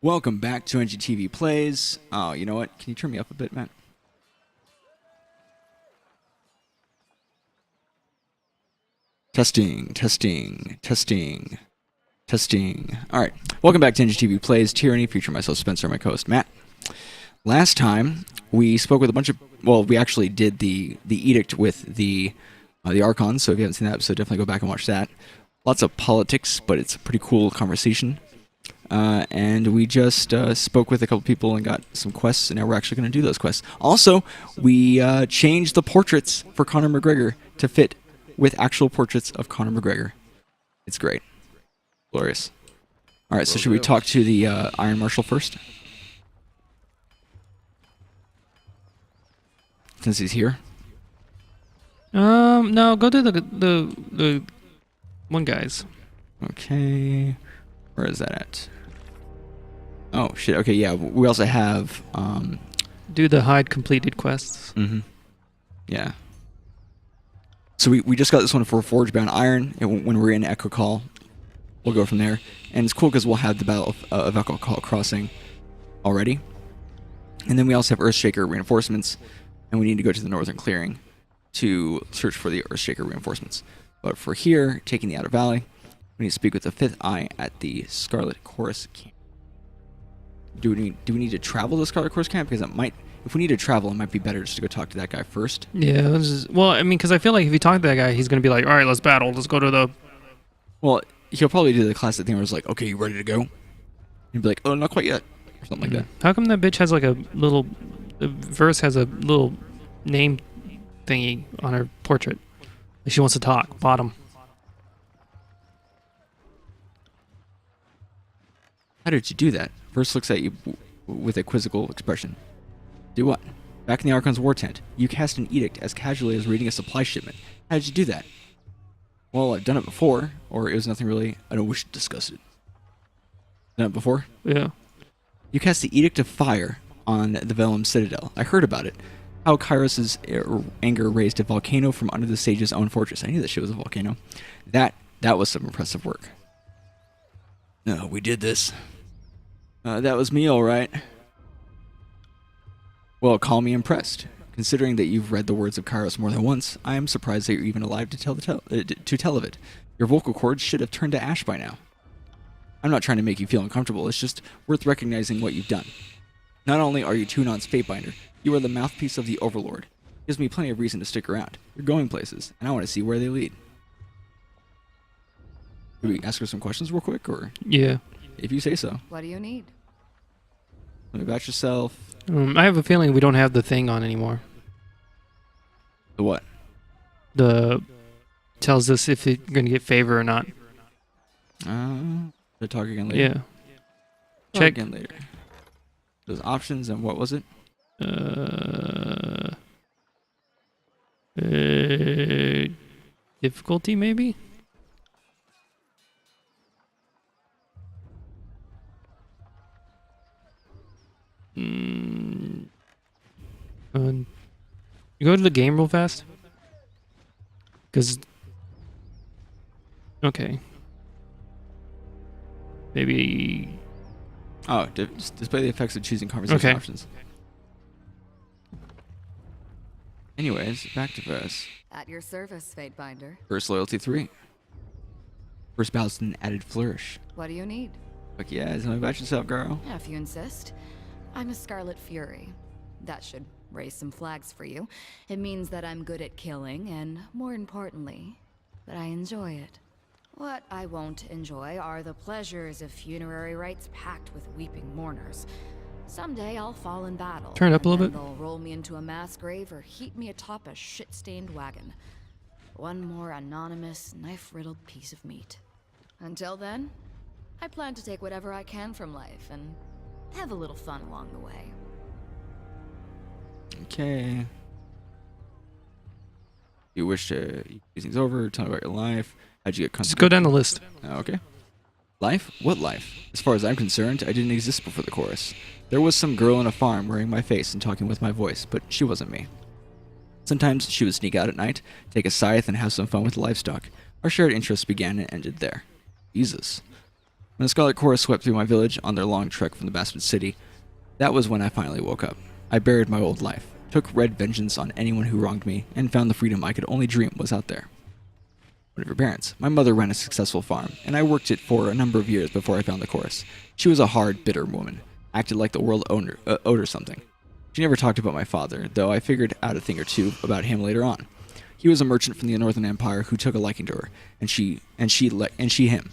Welcome back to NGTV Plays. Oh, you know what? Can you turn me up a bit, Matt? Testing. Alright, welcome back to NGTV Plays, Tyranny, featuring myself, Spencer, and my co-host, Matt. Last time, we spoke with a bunch of... Well, we actually did the edict with the Archons, so if you haven't seen that episode, definitely go back and watch that. Lots of politics, but it's a pretty cool conversation. And we just spoke with a couple people and got some quests, and now we're actually going to do those quests. Also, we changed the portraits for Conor McGregor to fit with actual portraits of Conor McGregor. It's great. Glorious. Alright, so should we talk to the Iron Marshal first? Since he's here? No, go to the one guy's. Okay. Where is that at? Oh, shit. Okay, yeah. We also have... Do the hide completed quests. Mm-hmm. Yeah. So we just got this one for Forge-bound Iron. And when we're in Echo Call, we'll go from there. And it's cool because we'll have the Battle of Echo Call Crossing already. And then we also have Earthshaker reinforcements. And we need to go to the Northern Clearing to search for the Earthshaker reinforcements. But for here, taking the Outer Valley, we need to speak with the Fifth Eye at the Scarlet Chorus camp. Do we need to travel to the Scarlet Chorus camp? Because it might... If we need to travel, it might be better just to go talk to that guy first. Yeah, well, I mean, because I feel like if you talk to that guy, he's going to be like, all right, let's battle. Let's go to the... Well, he'll probably do the classic thing where it's like, okay, you ready to go? He'd be like, oh, not quite yet. Or something like that. How come that bitch has like a little... The verse has a little name thingy on her portrait? Like she wants to talk. Bottom. How did you do that? First looks at you with a quizzical expression. Do what? Back in the Archon's war tent, you cast an edict as casually as reading a supply shipment. How did you do that? Well, I've done it before, or it was nothing really. I don't wish to discuss it. Done it before? Yeah. You cast the Edict of Fire on the Vellum Citadel. I heard about it. How Kyros' anger raised a volcano from under the sage's own fortress. I knew that shit was a volcano. That was some impressive work. No, we did this. That was me, all right. Well, call me impressed. Considering that you've read the words of Kyros more than once, I am surprised that you're even alive to tell of it. Your vocal cords should have turned to ash by now. I'm not trying to make you feel uncomfortable. It's just worth recognizing what you've done. Not only are you Tunon's Fatebinder, you are the mouthpiece of the Overlord. Gives me plenty of reason to stick around. You're going places, and I want to see where they lead. Should we ask her some questions real quick, or? Yeah. If you say so. What do you need? Tell me about yourself. I have a feeling we don't have the thing on anymore. The what? The... Tells us if you're going to get favor or not. We'll talk again later. Yeah. Talk Check. again later. Those options, and what was it? Difficulty, maybe? You go to the game real fast? Because... Okay. Maybe... Oh, display the effects of choosing conversation options. Anyways, back to this. At your service, Fatebinder. First loyalty 3. First balanced an added flourish. What do you need? Fuck yeah, tell me about yourself, girl. Yeah, if you insist. I'm a Scarlet Fury. That should raise some flags for you. It means that I'm good at killing, and more importantly, that I enjoy it. What I won't enjoy are the pleasures of funerary rites packed with weeping mourners. Someday I'll fall in battle. Turn it up a little bit. They'll roll me into a mass grave or heat me atop a shit-stained wagon. One more anonymous, knife-riddled piece of meat. Until then, I plan to take whatever I can from life and have a little fun along the way. Okay. You wish to use things over, tell me about your life. How'd you get Just go down the list. Okay. Life? What life? As far as I'm concerned, I didn't exist before the chorus. There was some girl in a farm wearing my face and talking with my voice, but she wasn't me. Sometimes she would sneak out at night, take a scythe, and have some fun with the livestock. Our shared interests began and ended there. Jesus. When the Scarlet Chorus swept through my village on their long trek from the Bastard City, that was when I finally woke up. I buried my old life, took red vengeance on anyone who wronged me, and found the freedom I could only dream was out there. One of your parents. My mother ran a successful farm, and I worked it for a number of years before I found the chorus. She was a hard, bitter woman, acted like the world owed her something. She never talked about my father, though I figured out a thing or two about him later on. He was a merchant from the Northern Empire who took a liking to her, and she him.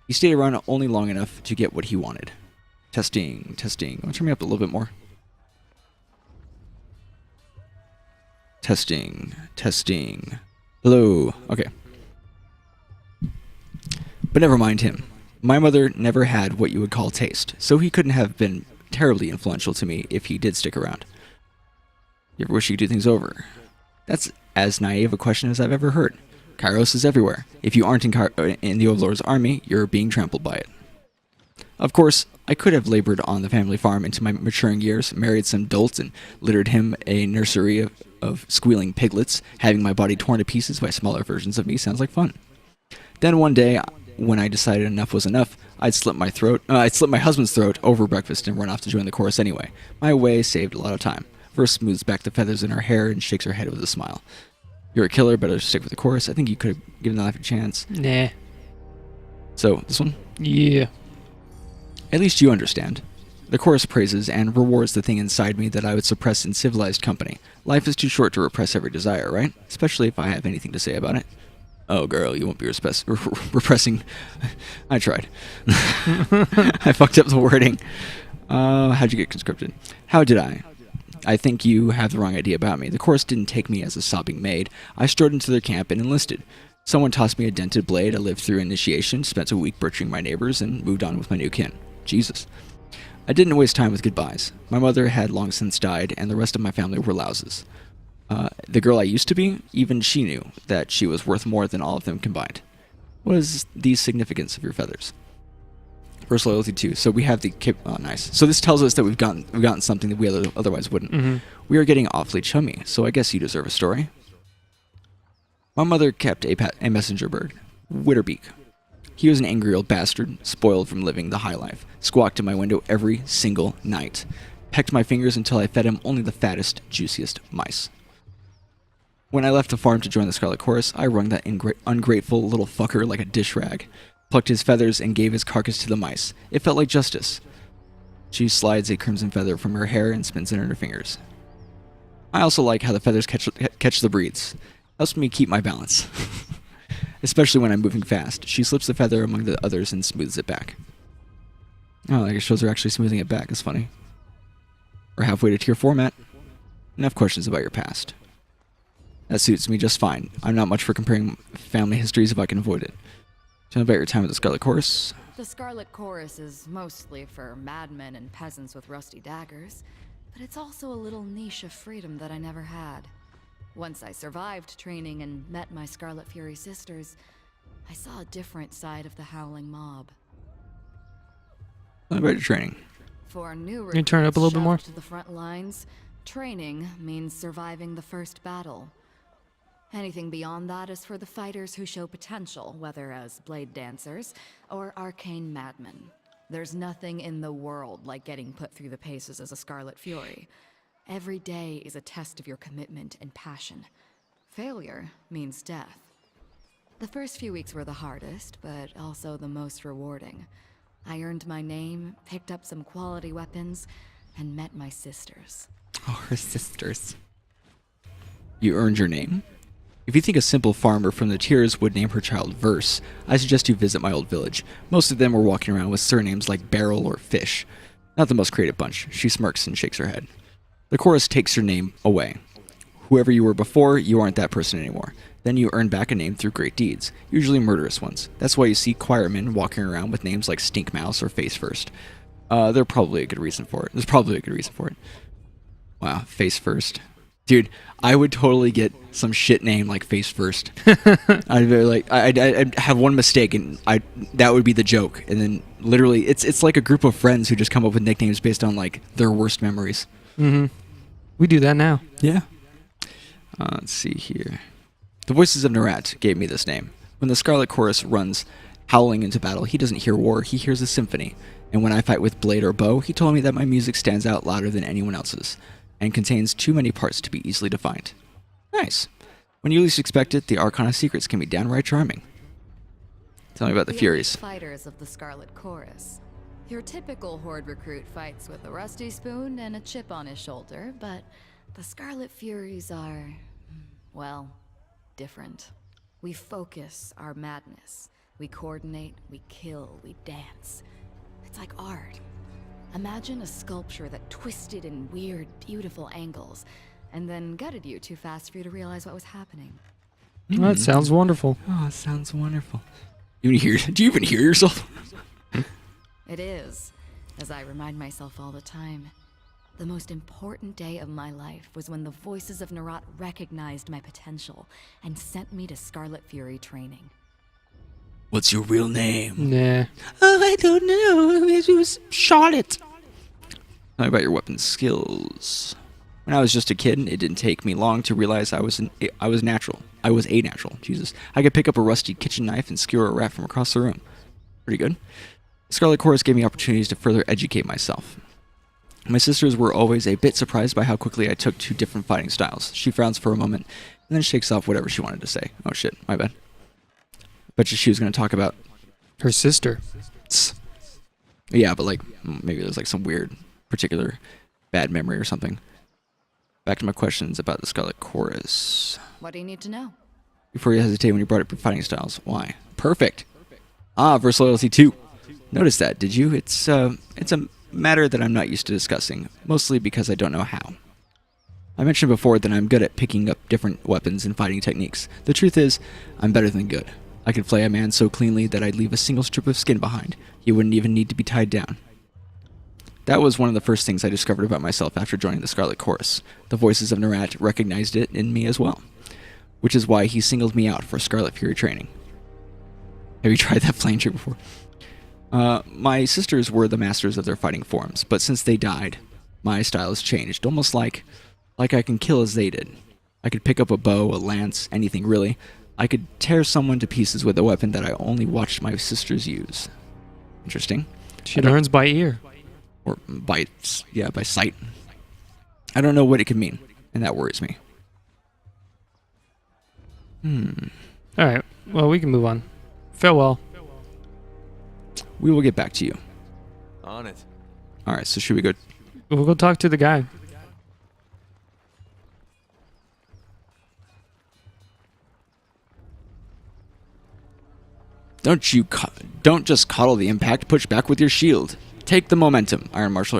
He stayed around only long enough to get what he wanted. Testing. Want to turn me up a little bit more? Testing. Hello. Okay. But never mind him. My mother never had what you would call taste, so he couldn't have been terribly influential to me if he did stick around. You ever wish you could do things over? That's as naive a question as I've ever heard. Kyros is everywhere. If you aren't in the Overlord's army, you're being trampled by it. Of course, I could have labored on the family farm into my maturing years, married some dolt, and littered him a nursery of squealing piglets. Having my body torn to pieces by smaller versions of me sounds like fun. Then one day, when I decided enough was enough, I'd slit my husband's throat over breakfast and run off to join the chorus anyway. My way saved a lot of time. First smooths back the feathers in her hair and shakes her head with a smile. You're a killer, better stick with the chorus. I think you could have given life a chance. Nah. So, this one? Yeah. At least you understand. The chorus praises and rewards the thing inside me that I would suppress in civilized company. Life is too short to repress every desire, right? Especially if I have anything to say about it. Oh, girl, you won't be repressing. I tried. I fucked up the wording. How'd you get conscripted? How did I? I think you have the wrong idea about me. The chorus didn't take me as a sobbing maid. I strode into their camp and enlisted. Someone tossed me a dented blade. I lived through initiation, spent a week butchering my neighbors, and moved on with my new kin. Jesus. I didn't waste time with goodbyes. My mother had long since died, and the rest of my family were louses. The girl I used to be, even she knew that she was worth more than all of them combined. What is the significance of your feathers? First loyalty 2. So we have the... Oh, nice. So this tells us that we've gotten something that we otherwise wouldn't. Mm-hmm. We are getting awfully chummy, so I guess you deserve a story. My mother kept a messenger bird, Witterbeak. He was an angry old bastard, spoiled from living the high life. Squawked at my window every single night. Pecked my fingers until I fed him only the fattest, juiciest mice. When I left the farm to join the Scarlet Chorus, I wrung that ungrateful little fucker like a dish rag, plucked his feathers, and gave his carcass to the mice. It felt like justice. She slides a crimson feather from her hair and spins it in her fingers. I also like how the feathers catch the breeze. Helps me keep my balance. Especially when I'm moving fast. She slips the feather among the others and smooths it back. Oh, like it shows her actually smoothing it back. That's funny. We're halfway to tier 4, Matt. Enough questions about your past. That suits me just fine. I'm not much for comparing family histories if I can avoid it. Tell me about your time with the Scarlet Chorus. The Scarlet Chorus is mostly for madmen and peasants with rusty daggers, but it's also a little niche of freedom that I never had. Once I survived training and met my Scarlet Fury sisters, I saw a different side of the howling mob. Tell me about your training. For new Can you turn it up a little bit more? To the front lines, training means surviving the first battle. Anything beyond that is for the fighters who show potential, whether as blade dancers or arcane madmen. There's nothing in the world like getting put through the paces as a Scarlet Fury. Every day is a test of your commitment and passion. Failure means death. The first few weeks were the hardest, but also the most rewarding. I earned my name, picked up some quality weapons, and met my sisters. Oh, her sisters. You earned your name? If you think a simple farmer from the tiers would name her child Verse, I suggest you visit my old village. Most of them were walking around with surnames like Barrel or Fish. Not the most creative bunch. She smirks and shakes her head. The chorus takes your name away. Whoever you were before, you aren't that person anymore. Then you earn back a name through great deeds, usually murderous ones. That's why you see choirmen walking around with names like Stink Mouse or Face First. There's probably a good reason for it. Wow, Face First. Dude, I would totally get some shit name like Face First. I'd be like, I'd have one mistake and that would be the joke. And then literally, it's like a group of friends who just come up with nicknames based on like their worst memories. Mm-hmm. We do that now. Yeah. Let's see here. The Voices of Narat gave me this name. When the Scarlet Chorus runs Howling into battle, he doesn't hear war, he hears a symphony. And when I fight with blade or bow, he told me that my music stands out louder than anyone else's, and contains too many parts to be easily defined. Nice. When you least expect it, the Arcana secrets can be downright charming. Tell me about the Furies. Fighters of the Scarlet Chorus. Your typical Horde recruit fights with a rusty spoon and a chip on his shoulder, but the Scarlet Furies are, well, different. We focus our madness. We coordinate, we kill, we dance. It's like art. Imagine a sculpture that twisted in weird, beautiful angles, and then gutted you too fast for you to realize what was happening. That sounds wonderful. Oh, it sounds wonderful. Do you even hear yourself? It is, as I remind myself all the time. The most important day of my life was when the voices of Nerat recognized my potential and sent me to Scarlet Fury training. What's your real name? Nah. Oh, I don't know. It was Charlotte. Tell me about your weapon skills. When I was just a kid, it didn't take me long to realize I was natural. I was a natural. Jesus. I could pick up a rusty kitchen knife and skewer a rat from across the room. Pretty good. The Scarlet Chorus gave me opportunities to further educate myself. My sisters were always a bit surprised by how quickly I took to different fighting styles. She frowns for a moment, and then shakes off whatever she wanted to say. Oh shit, my bad. Bet you she was going to talk about Her sister. Yeah, but like maybe there's like some weird, particular bad memory or something. Back to my questions about the Scarlet Chorus. What do you need to know? Before you hesitate when you brought up your fighting styles. Why? Perfect. Verse loyalty 2. Notice that, did you? It's a matter that I'm not used to discussing, mostly because I don't know how. I mentioned before that I'm good at picking up different weapons and fighting techniques. The truth is, I'm better than good. I could flay a man so cleanly that I'd leave a single strip of skin behind. He wouldn't even need to be tied down. That was one of the first things I discovered about myself after joining the Scarlet Chorus. The voices of Nerat recognized it in me as well, which is why he singled me out for Scarlet Fury training. Have you tried that flame trick before? My sisters were the masters of their fighting forms, but since they died, my style has changed, almost like I can kill as they did. I could pick up a bow, a lance, anything really. I could tear someone to pieces with a weapon that I only watched my sisters use. Interesting. She learns by ear. Or by sight. I don't know what it could mean, and that worries me. Alright, well, we can move on. Farewell. We will get back to you. On it. Alright, so should we go? We'll go talk to the guy. Don't just coddle the impact, push back with your shield. Take the momentum. Iron Marshal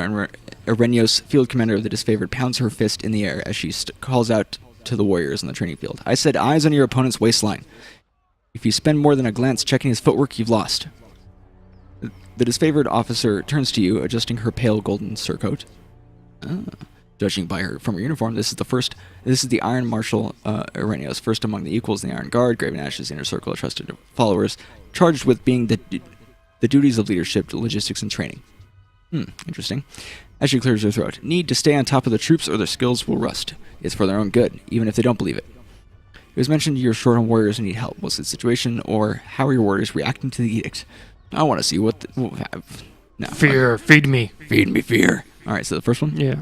Irenios, field commander of the disfavored, pounds her fist in the air as she calls out to the warriors on the training field. I said eyes on your opponent's waistline. If you spend more than a glance checking his footwork, you've lost. The disfavored officer turns to you, adjusting her pale golden surcoat. Judging from her uniform, this is the Iron Marshal Irenios, first among the equals in the Iron Guard, Graven Ash's inner circle of trusted followers, charged with being the duties of leadership, logistics, and training. Interesting. As she clears her throat, need to stay on top of the troops or their skills will rust. It's for their own good, even if they don't believe it. It was mentioned you're short on warriors and need help. What's the situation, or how are your warriors reacting to the edict? I want to see what no. Fear, feed me. Feed me fear. Alright, so the first one? Yeah.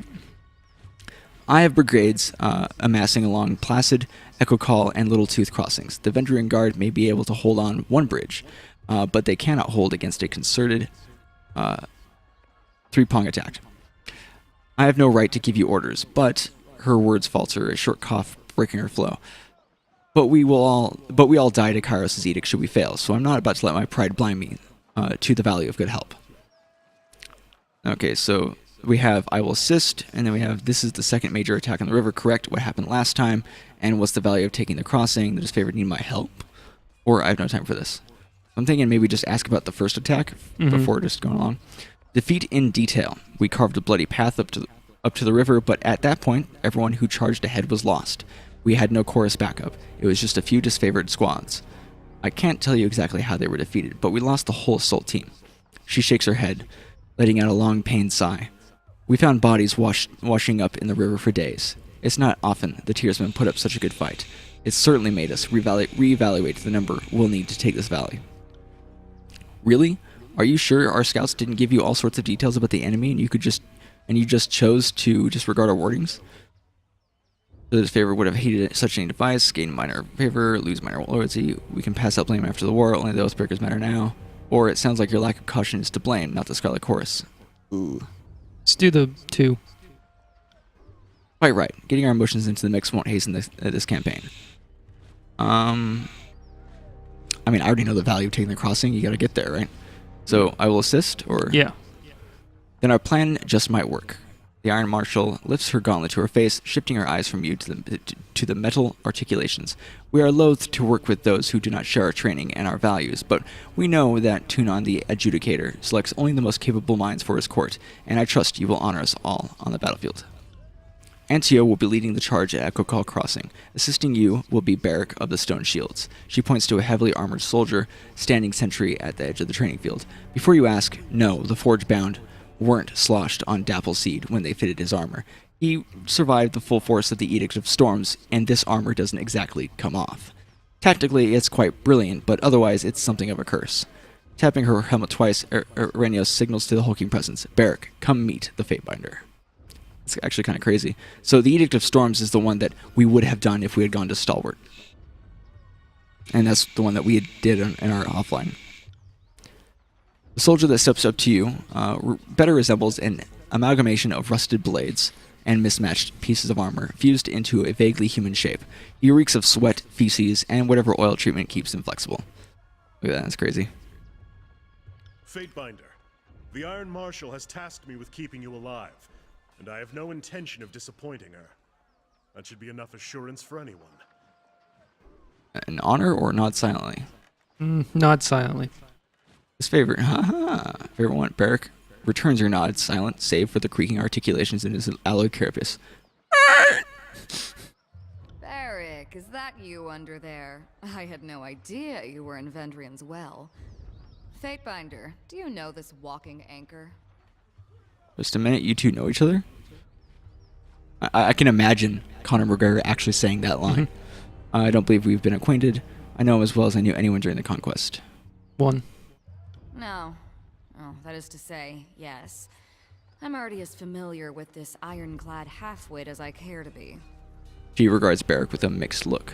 I have brigades amassing along Placid, Echo Call, and Little Tooth crossings. The Vendrian Guard may be able to hold on one bridge, but they cannot hold against a concerted three-prong attack. I have no right to give you orders, but her words falter, a short cough breaking her flow. But we all die to Kyros' edict should we fail, so I'm not about to let my pride blind me to the value of good help. Okay, so we have I will assist, and then we have this is the second major attack on the river, correct what happened last time, and what's the value of taking the crossing, the disfavored need my help, or I have no time for this. I'm thinking maybe just ask about the first attack before just going along. Defeat in detail. We carved a bloody path up to the river, but at that point, everyone who charged ahead was lost. We had no chorus backup. It was just a few disfavored squads. I can't tell you exactly how they were defeated, but we lost the whole assault team. She shakes her head, letting out a long, pained sigh. We found bodies washing up in the river for days. It's not often the Tearsmen put up such a good fight. It certainly made us reevaluate the number we'll need to take this valley. Really? Are you sure our scouts didn't give you all sorts of details about the enemy and you just chose to disregard our warnings? So this favor would have hated such a device, gain minor favor, lose minor loyalty. We can pass up blame after the war, only those breakers matter now. Or it sounds like your lack of caution is to blame, not the Scarlet Chorus. Ooh. Let's do the 2. Quite right. Getting our emotions into the mix won't hasten this campaign. I mean, I already know the value of taking the crossing. You gotta get there, right? So I will assist, or... Yeah. Then our plan just might work. The Iron Marshal lifts her gauntlet to her face, shifting her eyes from you to the metal articulations. We are loath to work with those who do not share our training and our values, but we know that Tunon the Adjudicator selects only the most capable minds for his court, and I trust you will honor us all on the battlefield. Antio will be leading the charge at Echo Call Crossing. Assisting you will be Barik of the Stone Shields. She points to a heavily armored soldier standing sentry at the edge of the training field. Before you ask, no, the Forge-bound weren't sloshed on Dappleseed when they fitted his armor. He survived the full force of the Edict of Storms, and this armor doesn't exactly come off. Tactically, it's quite brilliant, but otherwise it's something of a curse. Tapping her helmet twice, Renios signals to the hulking presence, Barik, come meet the Fatebinder. It's actually kind of crazy. So the Edict of Storms is the one that we would have done if we had gone to Stalwart. And that's the one that we did in our offline. The soldier that steps up to you better resembles an amalgamation of rusted blades and mismatched pieces of armor fused into a vaguely human shape. He reeks of sweat, feces, and whatever oil treatment keeps him flexible. Look at that, that's crazy. Fatebinder, the Iron Marshal has tasked me with keeping you alive, and I have no intention of disappointing her. That should be enough assurance for anyone. An honor or nod silently? Nod silently. His favorite, favorite one, Barik returns your nod silent, save for the creaking articulations in his alloyed carapace. Barik, is that you under there? I had no idea you were in Vendrian's well. Fatebinder, do you know this walking anchor? Just a minute, you two know each other? I can imagine Conor McGregor actually saying that line. I don't believe we've been acquainted. I know him as well as I knew anyone during the conquest. 1. No. Oh, that is to say, yes. I'm already as familiar with this ironclad halfwit as I care to be. She regards Barik with a mixed look.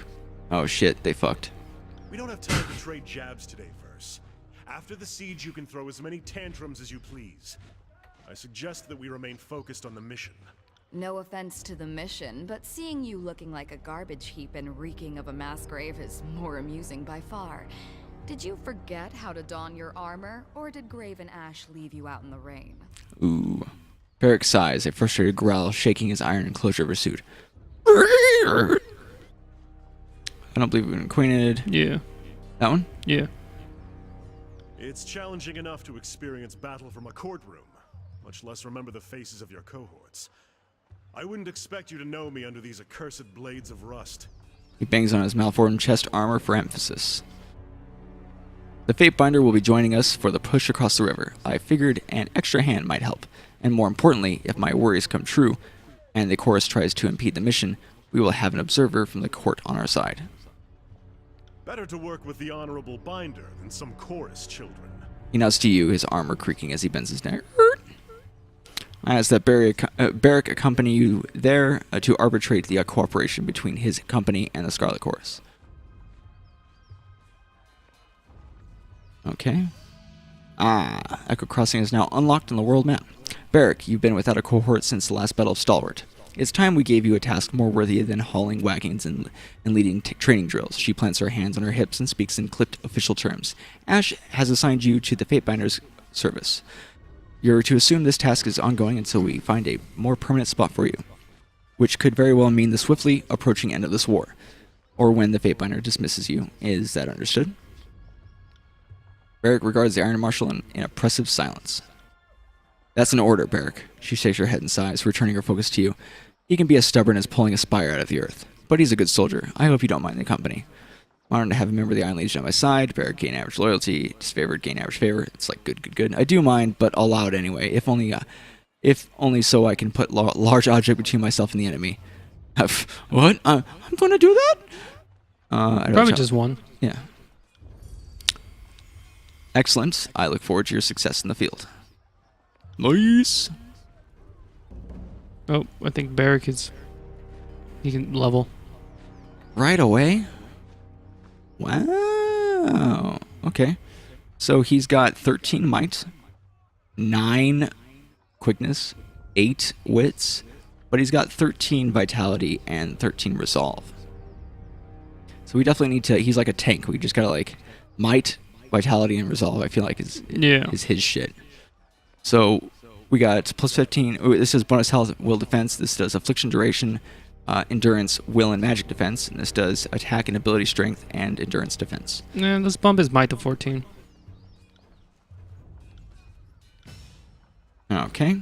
Oh shit, they fucked. We don't have time to trade jabs today, Verse. After the siege, you can throw as many tantrums as you please. I suggest that we remain focused on the mission. No offense to the mission, but seeing you looking like a garbage heap and reeking of a mass grave is more amusing by far. Did you forget how to don your armor, or did Graven Ash leave you out in the rain? Ooh. Barik sighs, a frustrated growl shaking his iron enclosure of her suit. I don't believe we've been acquainted. Yeah. That one? Yeah. It's challenging enough to experience battle from a courtroom, much less remember the faces of your cohorts. I wouldn't expect you to know me under these accursed blades of rust. He bangs on his malformed chest armor for emphasis. The Fatebinder will be joining us for the push across the river. I figured an extra hand might help. And more importantly, if my worries come true, and the chorus tries to impede the mission, we will have an observer from the court on our side. Better to work with the Honorable Binder than some chorus children. He nods to you, his armor creaking as he bends his neck. I ask that Barik accompany you there to arbitrate the cooperation between his company and the Scarlet Chorus. Okay. Echo Crossing is now unlocked on the world map. Barik, you've been without a cohort since the last Battle of Stalwart. It's time we gave you a task more worthy than hauling wagons and leading training drills. She plants her hands on her hips and speaks in clipped official terms. Ash has assigned you to the Fatebinder's service. You're to assume this task is ongoing until we find a more permanent spot for you, which could very well mean the swiftly approaching end of this war, or when the Fatebinder dismisses you. Is that understood? Barik regards the Iron Marshal in oppressive silence. That's an order, Barik. She shakes her head and sighs, returning her focus to you. He can be as stubborn as pulling a spire out of the earth, but he's a good soldier. I hope you don't mind the company. Honored to have a member of the Iron Legion on my side. Barik, gain average loyalty. Disfavored, gain average favor. It's like good. I do mind, but I'll allow it anyway. If only so I can put large object between myself and the enemy. What? I'm going to do that? Probably just 1. Yeah. Excellent. I look forward to your success in the field. Nice. Oh, I think Barik is. He can level. Right away? Wow. Okay. So he's got 13 might, 9 quickness, 8 wits, but he's got 13 vitality and 13 resolve. So we definitely need to. He's like a tank. We just gotta like might, vitality, and resolve. I feel like is his shit. So we got plus 15. Oh, this is bonus health, will defense. This does affliction duration, endurance, will, and magic defense. And this does attack and ability strength and endurance defense. Yeah, let's bump his might to 14. Okay.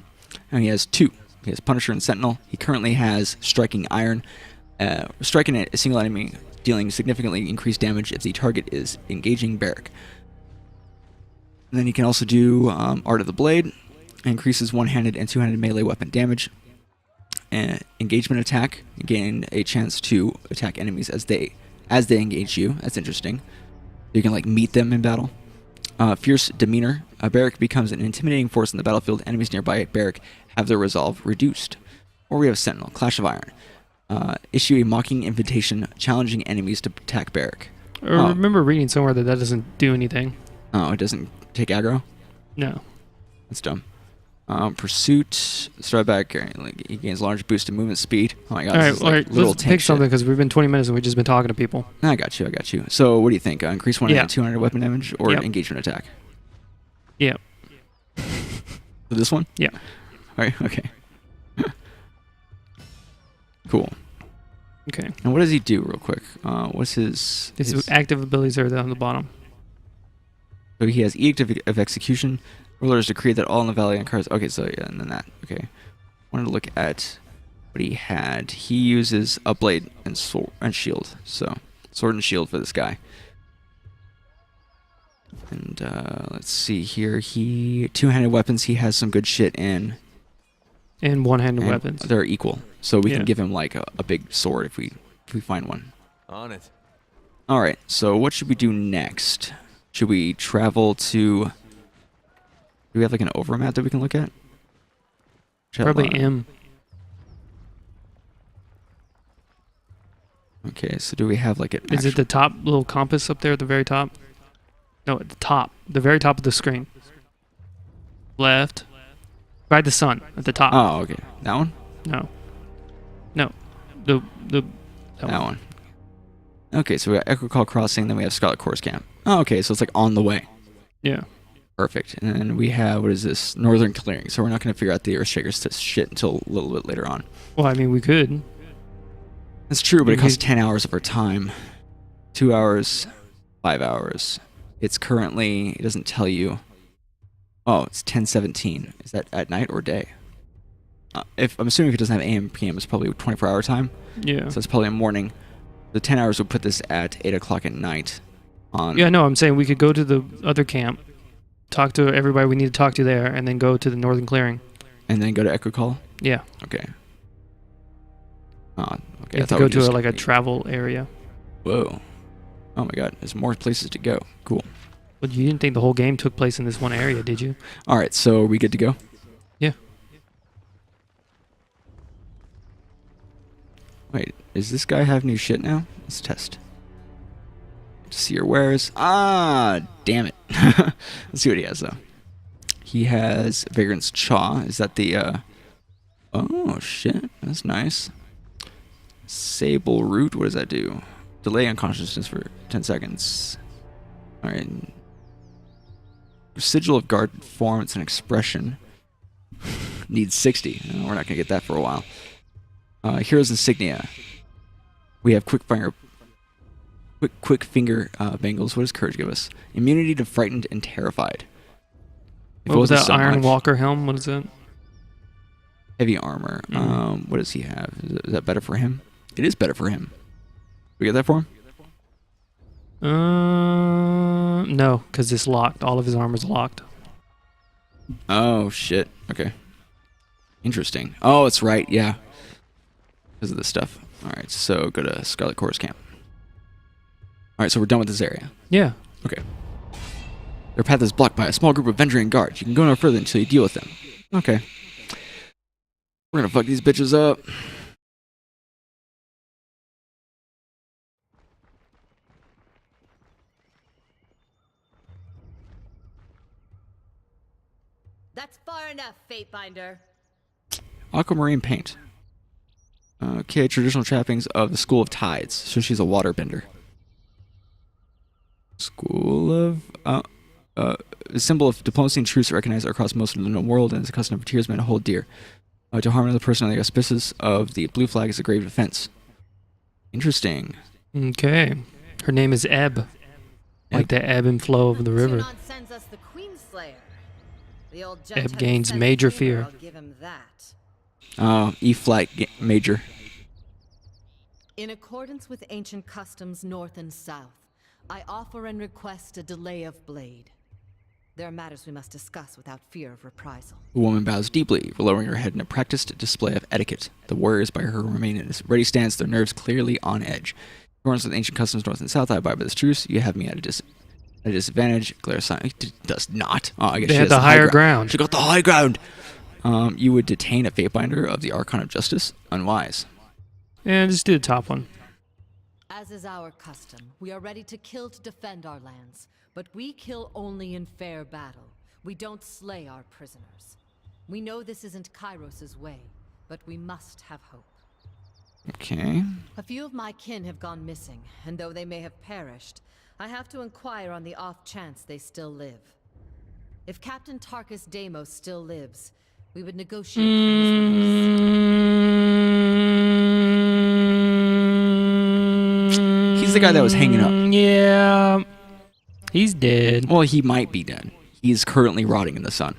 And he has 2. He has Punisher and Sentinel. He currently has Striking Iron. Striking a single enemy, dealing significantly increased damage if the target is engaging Barik. And then he can also do Art of the Blade. Increases one-handed and two-handed melee weapon damage. Engagement attack. You gain a chance to attack enemies as they engage you. That's interesting. You can like meet them in battle. Fierce Demeanor. Barik becomes an intimidating force in the battlefield. Enemies nearby Barik have their resolve reduced. Or we have Sentinel. Clash of Iron. Issue a mocking invitation challenging enemies to attack Barik. I remember reading somewhere that doesn't do anything. Oh, it doesn't take aggro? No. That's dumb. Pursuit. Stride back. He gains large boost in movement speed. Oh my god. All right. Let's pick something because we've been 20 minutes and we've just been talking to people. I got you. So what do you think? Increase 100 200 weapon damage or Yep. engagement attack? Yeah. So this one? Yeah. All right. Okay. Cool. Okay. And what does he do, real quick? What's his active abilities are on the bottom. So he has Edict of Execution. Rulers decree that all in the Valley and Kyros. Okay, so yeah, and then that. Okay. Wanted to look at what he had. He uses a blade and sword and shield. So sword and shield for this guy. And let's see here. He two-handed weapons. He has some good shit in. And one-handed weapons. They're equal, so we can give him like a big sword if we find one. On it. All right. So what should we do next? Should we travel to? Do we have like an overmap that we can look at? Probably M. Okay, so do we have like an? Is it the top little compass up there at the very top? No, at the top, the very top of the screen. Left. By the sun at the top. Oh, okay. That one? No. That one. Okay, so we got Echo Call Crossing, then we have Scarlet Course Camp. Oh, okay, so it's like on the way. Yeah. Perfect. And then we have, what is this? Northern Clearing. So we're not going to figure out the Earthshakers shit until a little bit later on. Well, I mean, we could. That's true, but it costs 10 hours of our time. 2 hours, 5 hours. It's currently, it doesn't tell you. Oh, it's 10:17. Is that at night or day? If I'm assuming if it doesn't have AM, PM, it's probably 24-hour time. Yeah. So it's probably a morning. The 10 hours would put this at 8 o'clock at night. Yeah, no, I'm saying we could go to the other camp, talk to everybody we need to talk to there, and then go to the Northern Clearing. And then go to Echo Call? Yeah. Okay. Okay. You have to go to a travel area. Whoa. Oh my god, there's more places to go. Cool. But you didn't think the whole game took place in this one area, did you? Alright, so are we good to go? Yeah. Wait, does this guy have new shit now? Let's test. See your wares. Ah, damn it. Let's see what he has, though. He has Vagrant's Chaw. Is that the, Oh, shit. That's nice. Sable Root. What does that do? Delay unconsciousness for 10 seconds. Alright. Sigil of Guard form. It's an expression. Needs 60. We're not going to get that for a while. Hero's Insignia. We have quick finger bangles. What does Courage give us? Immunity to Frightened and Terrified. What was that Iron Walker helm? What is that? Heavy armor. What does he have? Is that better for him? It is better for him. We get that for him? No, because it's locked. All of his armor's locked. Oh, shit. Okay. Interesting. Oh, it's right. Yeah. Because of this stuff. Alright, so go to Scarlet Course Camp. Alright, so we're done with this area. Yeah. Okay. Their path is blocked by a small group of Vendrian guards. You can go no further until you deal with them. Okay. We're gonna fuck these bitches up. That's far enough, Fatebinder. Aquamarine paint. Okay, traditional trappings of the School of Tides. So she's a waterbender. School of... a symbol of diplomacy and truce recognized across most of the known world, and is a custom for tearsmen to hold dear. To harm another person on the auspices of the blue flag is a grave offense. Interesting. Okay. Her name is Ebb. Like the ebb and flow of the river. Tunon sends us the Queenslayer. The old gent Ebb has a gains sense of major humor, fear. I'll give him that. E-flat major. In accordance with ancient customs north and south, I offer and request a delay of blade. There are matters we must discuss without fear of reprisal. The woman bows deeply, lowering her head in a practiced display of etiquette. The warriors by her remain in a ready stance, their nerves clearly on edge. In accordance with ancient customs north and south, I abide by this truce. You have me at a disadvantage. Glare sign does not. Oh, I guess They she had has the higher ground. She got the high ground. You would detain a Fatebinder of the Archon of Justice. Unwise. And just do the top one. As is our custom, we are ready to kill to defend our lands, but we kill only in fair battle. We don't slay our prisoners. We know this isn't Kyros' way, but we must have hope. Okay. A few of my kin have gone missing, and though they may have perished, I have to inquire on the off chance they still live. If Captain Tarkus Deimos still lives, we would negotiate for his release. He's the guy that was hanging up. Yeah. He's dead. Well, he might be dead. He's currently rotting in the sun.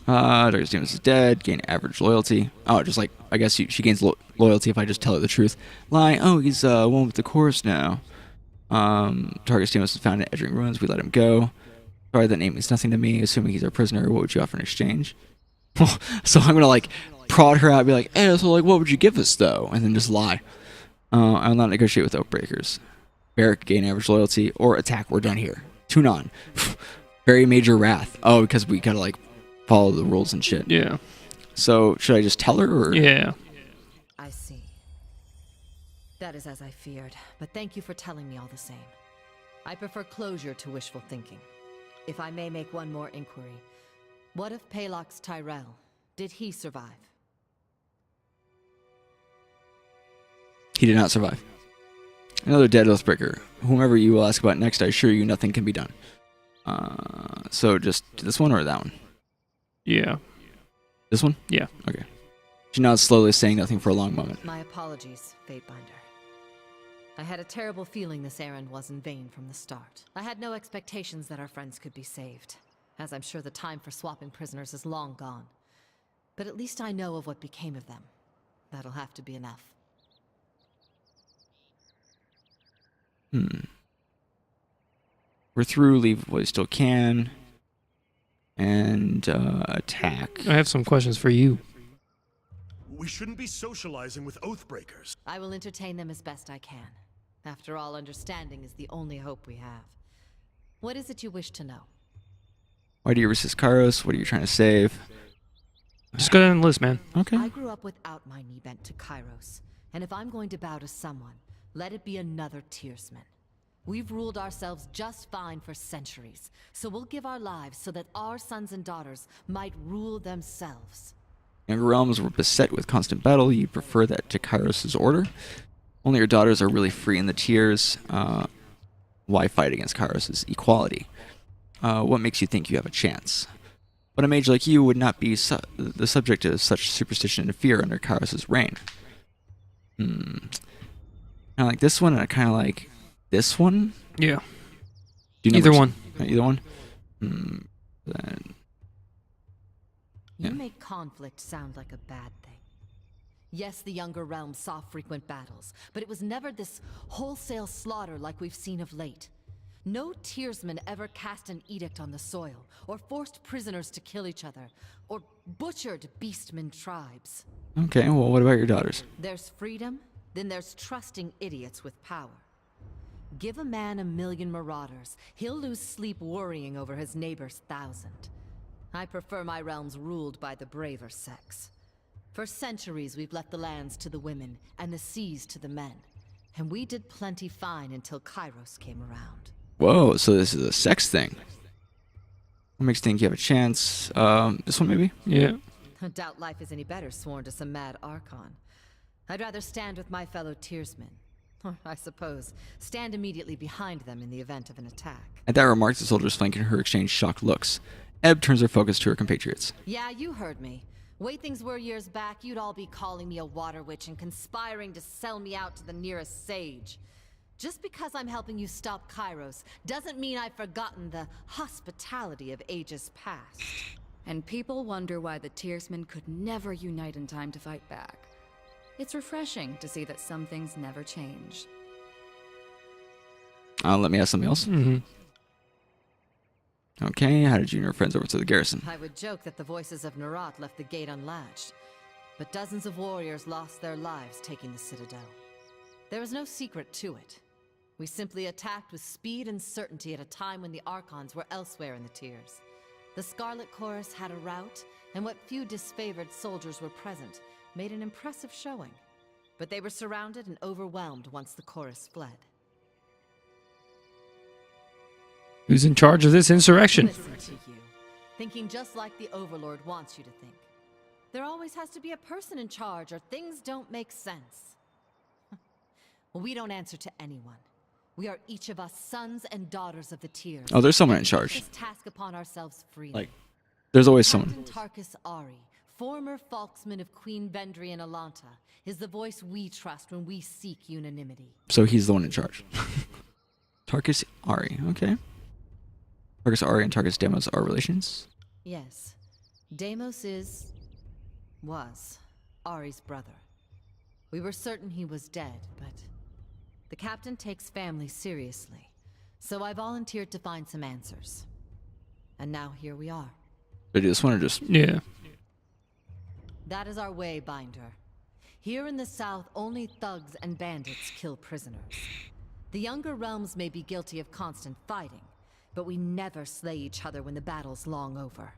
Darkest Demons is dead. Gain average loyalty. Oh, just like, I guess she gains loyalty if I just tell her the truth. Lie. Oh, he's one with the chorus now. Darkest Demons is found in Edging Ruins. We let him go. Sorry, that name means nothing to me. Assuming he's our prisoner, what would you offer in exchange? So I'm gonna like prod her out and be like, hey, so like, what would you give us though? And then just lie. I will not negotiate with Oathbreakers. Barik, gain average loyalty, or attack. We're done here. Tunon. Very major wrath. Oh, because we gotta like follow the rules and shit. Yeah. So should I just tell her or? Yeah. I see. That is as I feared, but thank you for telling me all the same. I prefer closure to wishful thinking. If I may make one more inquiry, what of Palox Tyrell? Did he survive? He did not survive. Another dead Oathbreaker. Whomever you will ask about next, I assure you nothing can be done. So just this one or that one? Yeah. This one? Yeah. Okay. She nods slowly, saying nothing for a long moment. My apologies, Fatebinder. I had a terrible feeling this errand was in vain from the start. I had no expectations that our friends could be saved, as I'm sure the time for swapping prisoners is long gone. But at least I know of what became of them. That'll have to be enough. We're through, leave what you still can. And attack. I have some questions for you. We shouldn't be socializing with Oathbreakers. I will entertain them as best I can. After all, understanding is the only hope we have. What is it you wish to know? Why do you resist Kyros? What are you trying to save? Just go down the list, man. Okay. I grew up without my knee bent to Kyros, and if I'm going to bow to someone, let it be another Tearsman. We've ruled ourselves just fine for centuries, so we'll give our lives so that our sons and daughters might rule themselves. Younger realms were beset with constant battle. You prefer that to Kyros' order. Only your daughters are really free in the tiers. Why fight against Kyros' equality? What makes you think you have a chance? But a mage like you would not be the subject of such superstition and fear under Kyros' reign. Kind of like this one, and I kind of like this one. Yeah. Do you know Either which- one. Either one. You make conflict sound like a bad thing. Yes, the younger realms saw frequent battles, but it was never this wholesale slaughter like we've seen of late. No Tearsman ever cast an edict on the soil, or forced prisoners to kill each other, or butchered beastmen tribes. Okay, well, what about your daughters? There's freedom, then there's trusting idiots with power. Give a man 1,000,000 marauders. He'll lose sleep worrying over his neighbor's 1,000. I prefer my realms ruled by the braver sex. For centuries, we've left the lands to the women and the seas to the men. And we did plenty fine until Kyros came around. Whoa, so this is a sex thing. What makes you think you have a chance? This one maybe? Yeah. I doubt life is any better sworn to some mad archon. I'd rather stand with my fellow tearsmen. Or, I suppose, stand immediately behind them in the event of an attack. At that remark, the soldiers flanking her exchange shocked looks. Ebb turns her focus to her compatriots. Yeah, you heard me. Way things were years back, you'd all be calling me a water witch and conspiring to sell me out to the nearest sage. Just because I'm helping you stop Kyros doesn't mean I've forgotten the hospitality of ages past. And people wonder why the Tearsmen could never unite in time to fight back. It's refreshing to see that some things never change. Let me ask something else. Mm-hmm. Okay, how did you and your friends over to the garrison? I would joke that the voices of Narat left the gate unlatched, but dozens of warriors lost their lives taking the citadel. There was no secret to it. We simply attacked with speed and certainty at a time when the Archons were elsewhere in the tiers. The Scarlet Chorus had a rout, and what few disfavored soldiers were present made an impressive showing. But they were surrounded and overwhelmed once the chorus fled. Who's in charge of this insurrection? Listen to you, thinking just like the Overlord wants you to think. There always has to be a person in charge, or things don't make sense. Well, we don't answer to anyone. We are each of us sons and daughters of the tiers. Oh, there's someone in charge. This task upon ourselves freely. Like, there's always someone. Captain Tarkus Ari, former Falksman of Queen Vendry and Alanta, is the voice we trust when we seek unanimity. So he's the one in charge. Tarkus Ari, okay. Tarkus Ari and Tarkus Demos are relations? Yes. Deimos was Ari's brother. We were certain he was dead, but the captain takes family seriously. So I volunteered to find some answers. And now here we are. Did you just want to just... Yeah. That is our way, Binder. Here in the south, only thugs and bandits kill prisoners. The younger realms may be guilty of constant fighting, but we never slay each other when the battle's long over.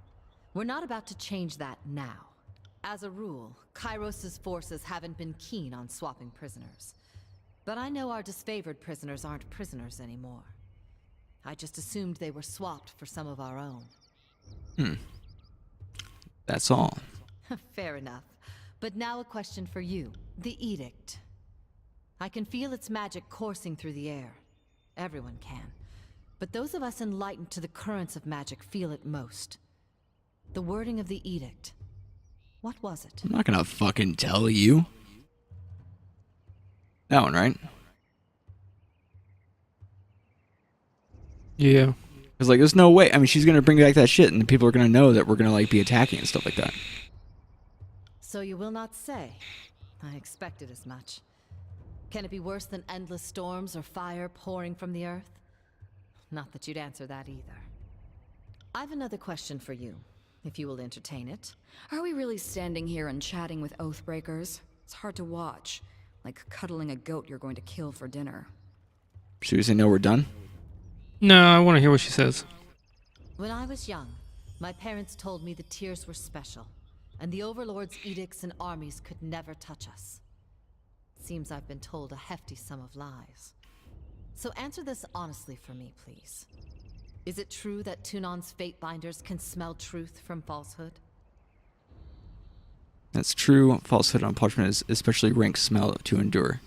We're not about to change that now. As a rule, Kyros' forces haven't been keen on swapping prisoners. But I know our disfavored prisoners aren't prisoners anymore. I just assumed they were swapped for some of our own. That's all. Fair enough. But now a question for you. The Edict. I can feel its magic coursing through the air. Everyone can. But those of us enlightened to the currents of magic feel it most. The wording of the Edict. What was it? I'm not gonna fucking tell you. That one, right? Yeah. Because, like, there's no way. I mean, she's gonna bring back that shit, and people are gonna know that we're gonna, like, be attacking and stuff like that. So you will not say. I expected as much. Can it be worse than endless storms or fire pouring from the earth? Not that you'd answer that either. I've another question for you, if you will entertain it. Are we really standing here and chatting with Oathbreakers? It's hard to watch. Like cuddling a goat you're going to kill for dinner. Should we say no, we're done? No, I want to hear what she says. When I was young, my parents told me the tiers were special, and the Overlord's edicts and armies could never touch us. Seems I've been told a hefty sum of lies. So answer this honestly for me, please. Is it true that Tunon's Fatebinders can smell truth from falsehood? That's true. Falsehood on parchment is especially rank smell to endure.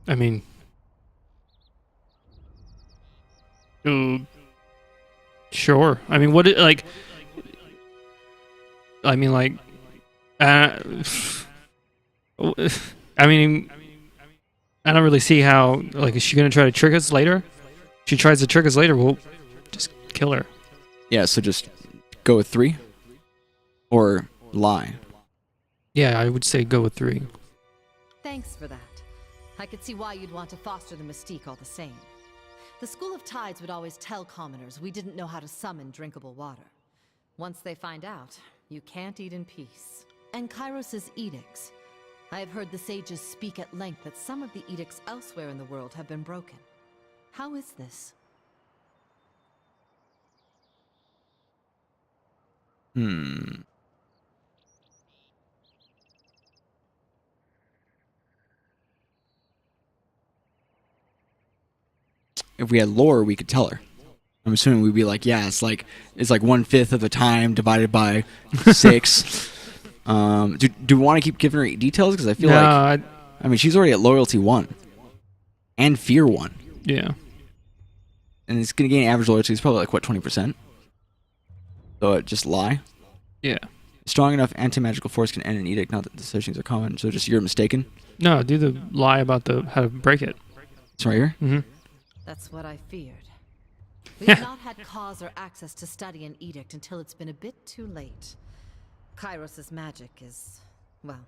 I mean... Sure. I mean, what... Like... I mean, like... I mean... I don't really see how... Like, is she going to try to trick us later? If she tries to trick us later, we'll just kill her. Yeah, so just go with 3? Or lie? Yeah, I would say go with 3. Thanks for that. I could see why you'd want to foster the mystique all the same. The School of Tides would always tell commoners we didn't know how to summon drinkable water. Once they find out, you can't eat in peace. And Kyros' edicts. I have heard the sages speak at length that some of the edicts elsewhere in the world have been broken. How is this? If we had lore, we could tell her. I'm assuming we'd be like, yeah, it's like 1/5 of the time divided by 6. Do we want to keep giving her details? Because I feel like, I mean, she's already at loyalty 1 and fear 1, Yeah. and it's gonna gain average loyalty. It's probably like what, 20%. So just lie. Yeah. Strong enough anti-magical force can end an edict. Not that the decisions are common. So just you're mistaken. No, do the lie about how to break it. It's right here. Mm-hmm. That's what I feared. We've not had cause or access to study an edict until it's been a bit too late. Kyros' magic is, well,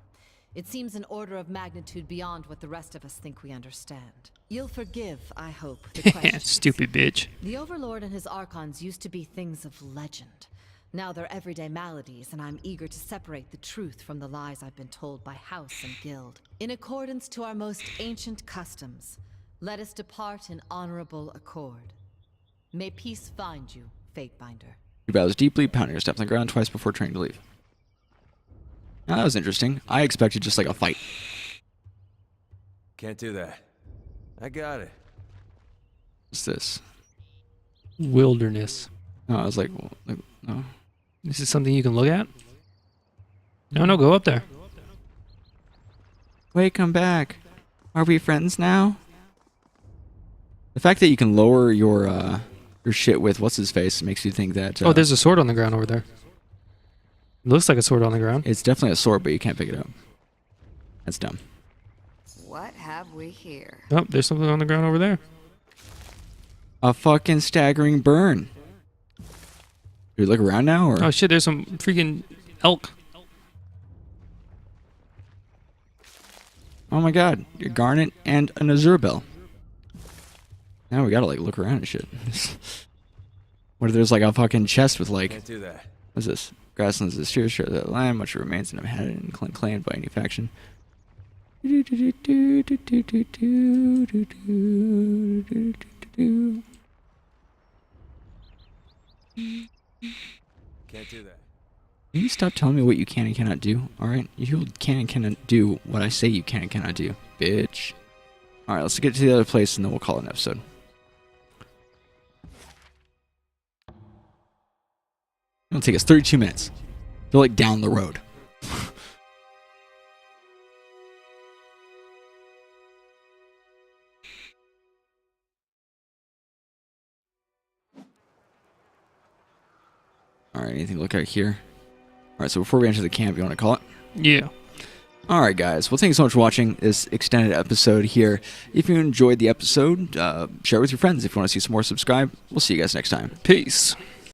it seems an order of magnitude beyond what the rest of us think we understand. You'll forgive, I hope, the questions. Stupid bitch. The Overlord and his Archons used to be things of legend. Now they're everyday maladies, and I'm eager to separate the truth from the lies I've been told by house and guild. In accordance to our most ancient customs, let us depart in honorable accord. May peace find you, Fatebinder. He bows deeply, pounding her steps on the ground twice before turning to leave. Now that was interesting. I expected just like a fight. Can't do that. I got it. What's this? Wilderness. No, I was like, well, no. This is something you can look at? No, go up there. Wait, come back. Are we friends now? The fact that you can lower your shit with what's his face makes you think that. Oh, there's a sword on the ground over there. It looks like a sword on the ground. It's definitely a sword, but you can't pick it up. That's dumb. What have we here? Oh, there's something on the ground over there. A fucking staggering burn. Do we look around now, or? Oh shit, there's some freaking elk. Oh my god, your garnet and an azure bell. Now we gotta like look around and shit. What if there's like a fucking chest with like, Can't do that. what's this? Grasslands is here, share that land, much remains and inhabited and claimed by any faction. Can't do that. Can you stop telling me what you can and cannot do? Alright? You can and cannot do what I say you can and cannot do, bitch. Alright, let's get to the other place and then we'll call it an episode. It'll take us 32 minutes. They're like down the road. Alright, anything to look at here? Alright, so before we enter the camp, you want to call it? Yeah. Alright guys, well thank you so much for watching this extended episode here. If you enjoyed the episode, share it with your friends. If you want to see some more, subscribe. We'll see you guys next time. Peace.